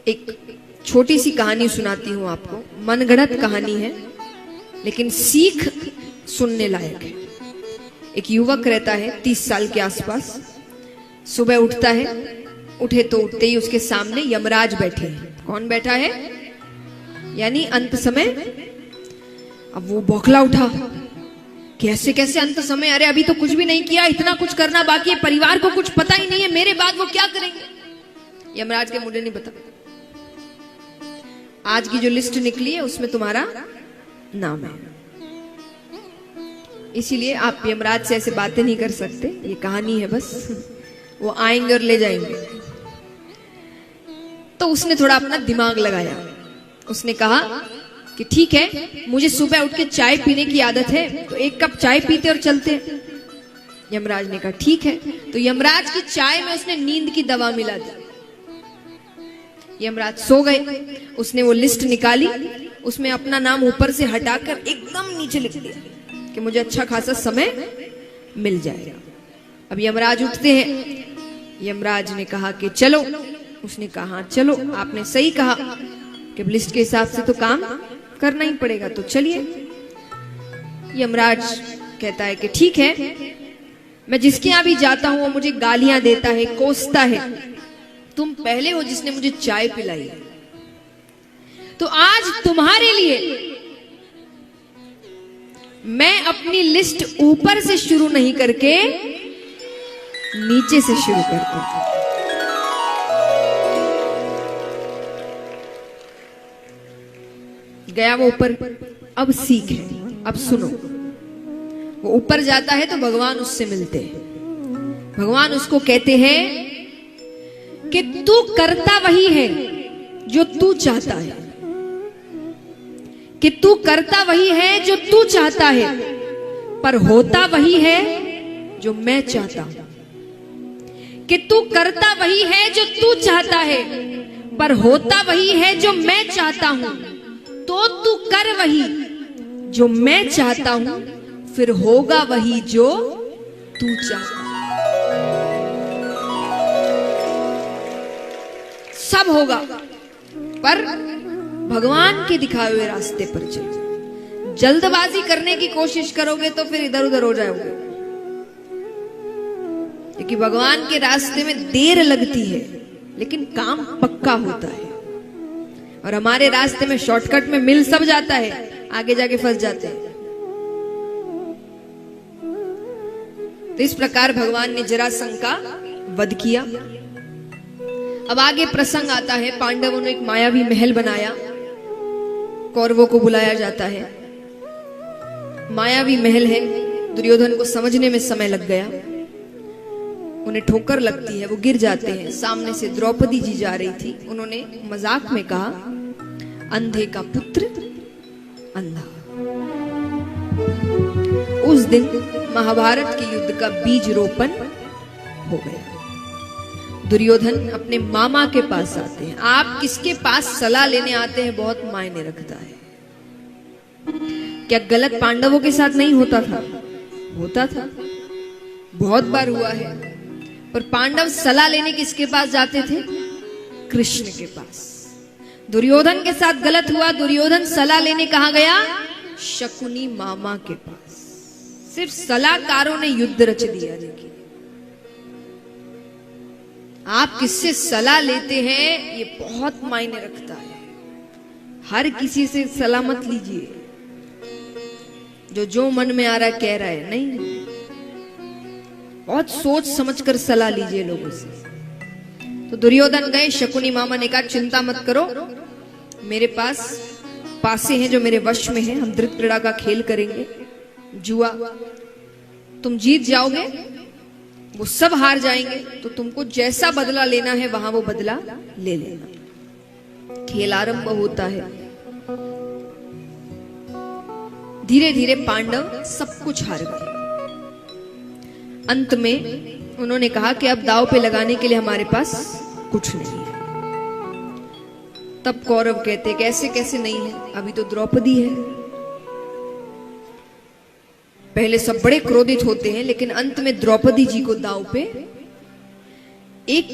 एक छोटी सी कहानी सुनाती हूं आपको। मनगढ़ंत कहानी है लेकिन सीख सुनने लायक है। एक युवक रहता है 30 साल के आसपास। सुबह उठता है, उठे तो उठते ही उसके सामने यमराज बैठे हैं। कौन बैठा है? यानी अंत समय। अब वो बौखला उठा, कैसे कैसे अंत समय? अरे अभी तो कुछ भी नहीं किया, इतना कुछ करना बाकी है, परिवार को कुछ पता ही नहीं है, मेरे बाद वो क्या करेंगे? यमराज के मुझे नहीं पता, आज की जो लिस्ट निकली है उसमें तुम्हारा नाम है, इसीलिए आप यमराज से ऐसे बातें नहीं कर सकते। ये कहानी है बस, वो आएंगे और ले जाएंगे। तो उसने थोड़ा अपना दिमाग लगाया। उसने कहा कि ठीक है, मुझे सुबह उठ के चाय पीने की आदत है, तो एक कप चाय पीते और चलते। यमराज ने कहा ठीक है। तो यमराज की चाय में उसने नींद की दवा मिला दी। यमराज सो गए। उसने वो लिस्ट निकाली, उसमें अपना नाम ऊपर से हटाकर एकदम नीचे लिख दिया कि मुझे अच्छा खासा समय मिल जाएगा। अब यमराज उठते हैं। यमराज ने कहा कि चलो। उसने कहा हाँ चलो, आपने सही कहा कि लिस्ट के हिसाब से तो काम करना ही पड़ेगा, तो चलिए। यमराज कहता है कि ठीक है, मैं जिसके यहां भी जाता हूं वो मुझे गालियां देता है, कोसता है, तुम पहले हो जिसने मुझे चाय पिलाई, तो आज तुम्हारे लिए मैं अपनी लिस्ट ऊपर से शुरू नहीं करके नीचे से शुरू करता हूं। गया वो ऊपर। अब सीख है, अब सुनो। वो ऊपर जाता है तो भगवान उससे मिलते हैं। भगवान उसको कहते हैं कि तू करता वही है जो तू चाहता है, कि तू करता वही है जो तू चाहता है, पर होता वही है जो मैं चाहता हूं। कि तू करता वही है जो तू चाहता है, पर होता वही है जो मैं चाहता हूं। तो तू कर वही जो मैं चाहता हूं, फिर होगा वही जो तू चाहता है। सब होगा, पर भगवान के दिखाए हुए रास्ते पर चलो। जल्दबाजी करने की कोशिश करोगे तो फिर इधर उधर हो जाओगे, क्योंकि भगवान के रास्ते में देर लगती है लेकिन काम पक्का होता है। और हमारे रास्ते में शॉर्टकट में मिल सब जाता है, आगे जाके फंस जाते हैं। तो इस प्रकार भगवान ने जरासंध का वध किया। अब आगे प्रसंग आता है, पांडवों ने एक मायावी महल बनाया, कौरवों को बुलाया जाता है। मायावी महल है, दुर्योधन को समझने में समय लग गया। उन्हें ठोकर लगती है, वो गिर जाते हैं। सामने से द्रौपदी जी जा रही थी। उन्होंने मजाक में कहा, अंधे का पुत्र अंधा। उस दिन महाभारत के युद्ध का बीज रोपण हो गया। दुर्योधन अपने मामा के पास आते हैं। आप किसके पास सलाह लेने आते हैं बहुत मायने रखता है। क्या गलत पांडवों के साथ नहीं होता था? होता था, बहुत बार हुआ है। पर पांडव सलाह लेने किसके पास जाते थे? कृष्ण के पास। दुर्योधन के साथ गलत हुआ, दुर्योधन सलाह लेने कहां गया? शकुनी मामा के पास। सिर्फ सलाहकारों ने युद्ध रच दिया। देखिए, आप किससे सलाह लेते हैं ये बहुत मायने रखता है। हर किसी से सलाह मत लीजिए जो मन में आ रहा है कह रहा है, नहीं। बहुत सोच समझकर सलाह लीजिए लोगों से। तो दुर्योधन गए, शकुनी मामा ने कहा चिंता मत करो, मेरे पास पासे हैं जो मेरे वश में हैं, हम धृत क्रीड़ा का खेल करेंगे, जुआ। तुम जीत जाओगे, वो सब हार जाएंगे, तो तुमको जैसा बदला लेना है वहां वो बदला ले लेना। खेल आरंभ होता है। धीरे धीरे पांडव सब कुछ हार गए। अंत में उन्होंने कहा कि अब दांव पे लगाने के लिए हमारे पास कुछ नहीं है। तब कौरव कहते कैसे कैसे नहीं है, अभी तो द्रौपदी है। पहले सब बड़े क्रोधित होते हैं, लेकिन अंत में द्रौपदी जी को दांव पे। एक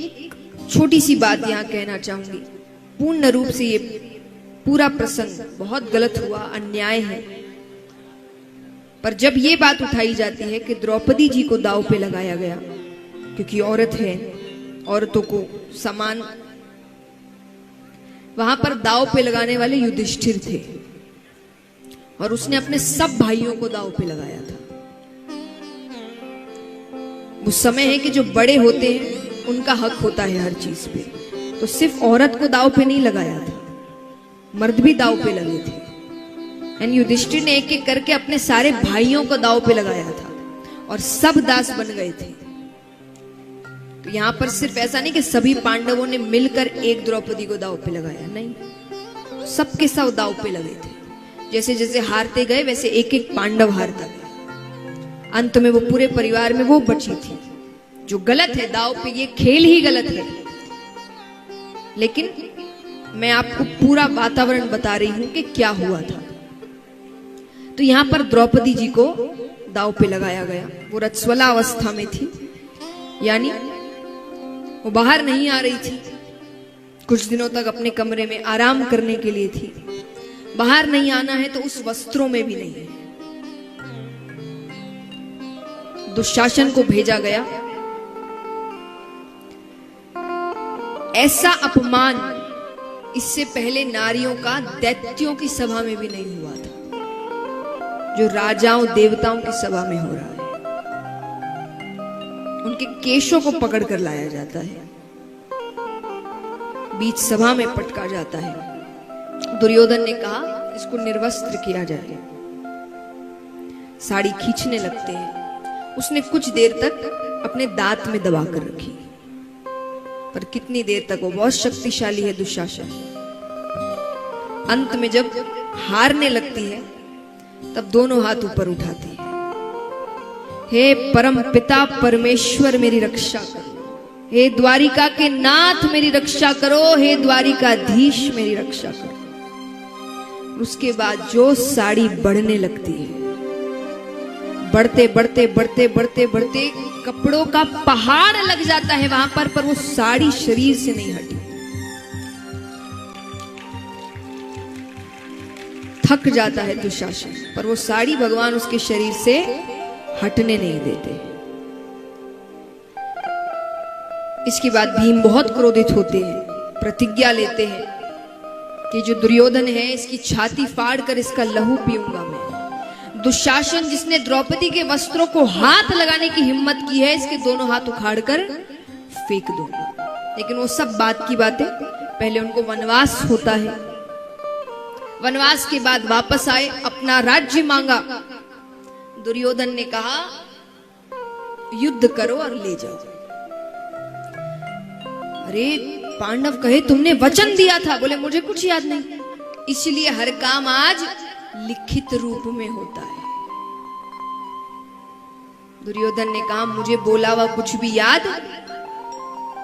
छोटी सी बात यहां कहना चाहूंगी पूर्ण रूप से ये पूरा प्रसंग बहुत गलत हुआ, अन्याय है। पर जब ये बात उठाई जाती है कि द्रौपदी जी को दांव पे लगाया गया क्योंकि औरत है, औरतों को समान, वहां पर दांव पे लगाने वाले युधिष्ठिर थे और उसने अपने सब भाइयों को दांव पे लगाया था। वो समय है कि जो बड़े होते हैं उनका हक होता है हर चीज पे, तो सिर्फ औरत को दांव पे नहीं लगाया था, मर्द भी दांव पे लगे थे। एंड युधिष्ठिर ने एक एक करके अपने सारे भाइयों को दांव पे लगाया था और सब दास बन गए थे। तो यहां पर सिर्फ ऐसा नहीं कि सभी पांडवों ने मिलकर एक द्रौपदी को दांव पे लगाया, नहीं, सबके सब दांव पे लगे थे। जैसे जैसे हारते गए वैसे एक एक पांडव हारता गया। अंत में वो पूरे परिवार में वो बची थी। जो गलत है दांव पे, ये खेल ही गलत है, लेकिन मैं आपको पूरा वातावरण बता रही हूं कि क्या हुआ था। तो यहां पर द्रौपदी जी को दांव पे लगाया गया। वो रजस्वला अवस्था में थी, यानी वो बाहर नहीं आ रही थी, कुछ दिनों तक अपने कमरे में आराम करने के लिए थी। बाहर नहीं आना है तो उस वस्त्रों में भी नहीं। दुशासन को भेजा गया। ऐसा अपमान इससे पहले नारियों का दैत्यों की सभा में भी नहीं हुआ था, जो राजाओं देवताओं की सभा में हो रहा है। उनके केशों को पकड़कर लाया जाता है, बीच सभा में पटका जाता है। दुर्योधन ने कहा इसको निर्वस्त्र किया जाए। साड़ी खींचने लगते हैं। उसने कुछ देर तक अपने दांत में दबा कर रखी, पर कितनी देर तक? वो बहुत शक्तिशाली है दुशासन। अंत में जब हारने लगती है तब दोनों हाथ ऊपर उठाती है, हे परम पिता परमेश्वर मेरी रक्षा करो, हे द्वारिका के नाथ मेरी रक्षा करो, हे द्वारिकाधीश मेरी रक्षा करो। उसके बाद जो साड़ी बढ़ने लगती है, बढ़ते बढ़ते बढ़ते बढ़ते बढ़ते कपड़ों का पहाड़ लग जाता है वहां पर वो साड़ी शरीर से नहीं हटी। थक जाता है दुशासन, पर वो साड़ी भगवान उसके शरीर से हटने नहीं देते। इसके बाद भीम बहुत क्रोधित होते हैं, प्रतिज्ञा लेते हैं कि जो दुर्योधन है इसकी छाती फाड़ कर इसका लहू पीऊंगा मैं। दुशासन जिसने द्रौपदी के वस्त्रों को हाथ लगाने की हिम्मत की है, इसके दोनों हाथ उखाड़ कर फेंक दूंगा। लेकिन वो सब बात की बातें, पहले उनको वनवास होता है। वनवास के बाद वापस आए, अपना राज्य मांगा। दुर्योधन ने कहा युद्ध करो और ले जाओ। अरे पांडव कहे तुमने वचन दिया था। बोले मुझे कुछ याद नहीं, इसलिए हर काम आज लिखित रूप में होता है। दुर्योधन ने कहा मुझे बोला हुआ कुछ भी याद,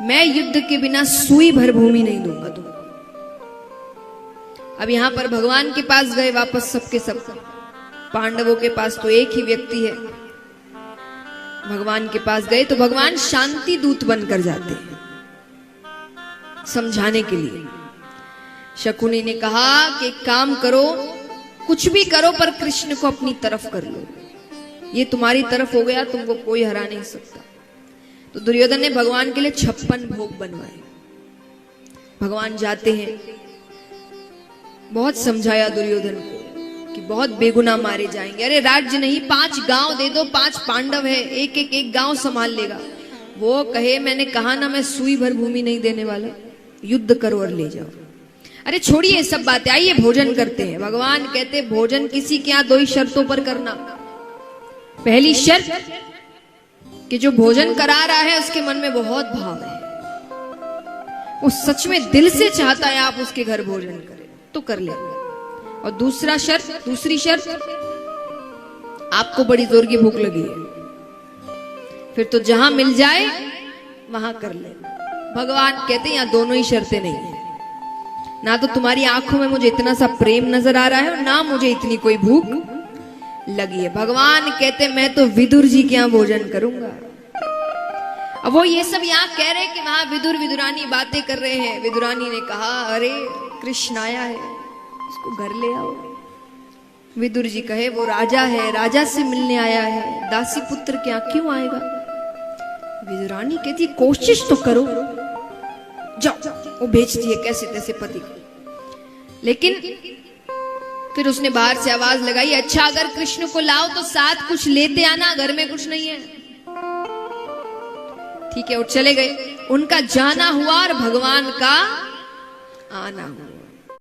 मैं युद्ध के बिना सुई भर भूमि नहीं दूंगा तुमको। अब यहां पर भगवान के पास गए वापस सबके सब। पांडवों के पास तो एक ही व्यक्ति है। भगवान के पास गए तो भगवान शांति दूत बनकर जाते हैं समझाने के लिए। शकुनी ने कहा कि काम करो, कुछ भी करो, पर कृष्ण को अपनी तरफ कर लो। ये तुम्हारी तरफ हो गया, तुमको कोई हरा नहीं सकता। तो दुर्योधन ने भगवान के लिए 56 भोग बनवाए। भगवान जाते हैं, बहुत समझाया दुर्योधन को कि बहुत बेगुनाह मारे जाएंगे। अरे राज्य नहीं, 5 गांव दे दो, 5 पांडव है, एक गांव संभाल लेगा। वो कहे मैंने कहा ना मैं सुई भर भूमि नहीं देने वाला, युद्ध करो और ले जाओ। अरे छोड़िए सब बातें, आइए भोजन करते हैं। भगवान कहते भोजन किसी के यहाँ 2 ही शर्तों पर करना। पहली शर्त कि जो भोजन करा रहा है उसके मन में बहुत भाव है, वो सच में दिल से चाहता है आप उसके घर भोजन करें तो कर ले। और दूसरी शर्त आपको बड़ी जोर की भूख लगी है, फिर तो जहां मिल जाए वहां कर ले। भगवान कहते हैं यहाँ दोनों ही शर्तें नहीं है। ना तो तुम्हारी आंखों में मुझे इतना सा प्रेम नजर आ रहा है और ना मुझे इतनी कोई भूख लगी है। भगवान कहते मैं तो विदुर जी के यहाँ भोजन करूंगा। अब वो ये सब यहाँ कह रहे कि वहां विदुर विदुरानी बातें कर रहे हैं। विदुरानी ने कहा, अरे कृष्ण आया है, उसको घर ले आओ। विदुर जी कहे, वो राजा है, राजा से मिलने आया है, दासी पुत्र क्या क्यों आएगा। विदुरानी कहती, कोशिश तो करो, जाओ। वो भेजती है कैसे तैसे पति को। लेकिन फिर उसने बाहर से आवाज लगाई, अच्छा अगर कृष्ण को लाओ तो साथ कुछ लेते आना, घर में कुछ नहीं है। ठीक है, और चले गए। उनका जाना हुआ और भगवान का आना हुआ।